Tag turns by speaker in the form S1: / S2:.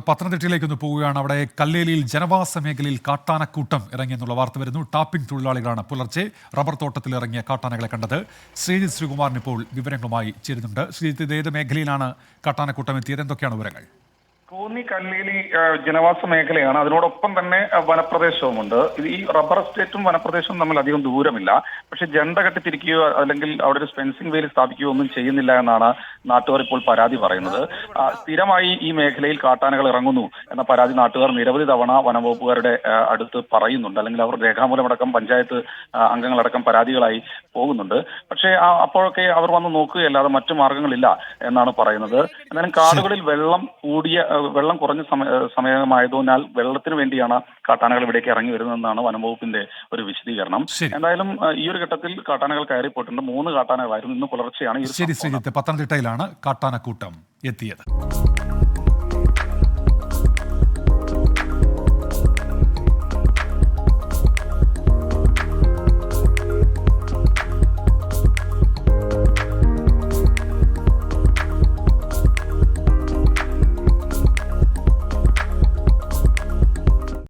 S1: പത്തനംതിട്ടയിലേക്കൊന്ന് പോവുകയാണ്. അവിടെ കല്ലേലിയിൽ ജനവാസ മേഖലയിൽ കാട്ടാനക്കൂട്ടം ഇറങ്ങിയെന്നുള്ള വാർത്ത വരുന്നു. ടാപ്പിംഗ് തൊഴിലാളികളാണ് പുലർച്ചെ റബ്ബർ തോട്ടത്തിൽ ഇറങ്ങിയ കാട്ടാനകളെ കണ്ടത്. ശ്രീജിത്ത് ശ്രീകുമാറിന് ഇപ്പോൾ വിവരങ്ങളുമായി ചേരുന്നുണ്ട്. ശ്രീജിത്ത്, ഇത് ഏത് മേഖലയിലാണ് കാട്ടാനക്കൂട്ടം എത്തിയത്? എന്തൊക്കെയാണ് വിവരങ്ങൾ?
S2: കോന്നി കല്ലേലി ജനവാസ മേഖലയാണ്. അതിനോടൊപ്പം തന്നെ വനപ്രദേശവുമുണ്ട്. ഈ റബ്ബർ എസ്റ്റേറ്റും വനപ്രദേശവും തമ്മിൽ അധികം ദൂരമില്ല. പക്ഷെ ജണ്ട കെട്ടിത്തിരിക്കുകയോ അല്ലെങ്കിൽ അവിടെ ഒരു ഫെൻസിംഗ് വേലി സ്ഥാപിക്കുകയോ ഒന്നും ചെയ്യുന്നില്ല എന്നാണ് നാട്ടുകാർ ഇപ്പോൾ പരാതി പറയുന്നത്. സ്ഥിരമായി ഈ മേഖലയിൽ കാട്ടാനകൾ ഇറങ്ങുന്നു എന്ന പരാതി നാട്ടുകാർ നിരവധി തവണ വനംവകുപ്പുകാരുടെ അടുത്ത് പറയുന്നുണ്ട്. അല്ലെങ്കിൽ അവർ രേഖാമൂലമടക്കം പഞ്ചായത്ത് അംഗങ്ങളടക്കം പരാതികളായി പോകുന്നുണ്ട്. പക്ഷേ അപ്പോഴൊക്കെ അവർ വന്ന് നോക്കുകയല്ലാതെ മറ്റു മാർഗങ്ങളില്ല എന്നാണ് പറയുന്നത്. എന്നാലും കാടുകളിൽ വെള്ളം കുറഞ്ഞ സമയമായതിനാൽ വെള്ളത്തിന് വേണ്ടിയാണ് കാട്ടാനകൾ ഇവിടേക്ക് ഇറങ്ങി വരുന്നതെന്നാണ് വനംവകുപ്പിന്റെ ഒരു വിശദീകരണം. എന്തായാലും ഈ ഒരു ഘട്ടത്തിൽ കാട്ടാനകൾ കയറിപ്പോയിട്ടുണ്ട്. 3 കാട്ടാനകളായിരുന്നു. ഇന്ന് പുലർച്ചെയാണ്
S1: ശരി ശ്രീജിത്ത്, പത്തനംതിട്ടയിലാണ് കാട്ടാനക്കൂട്ടം എത്തിയത്.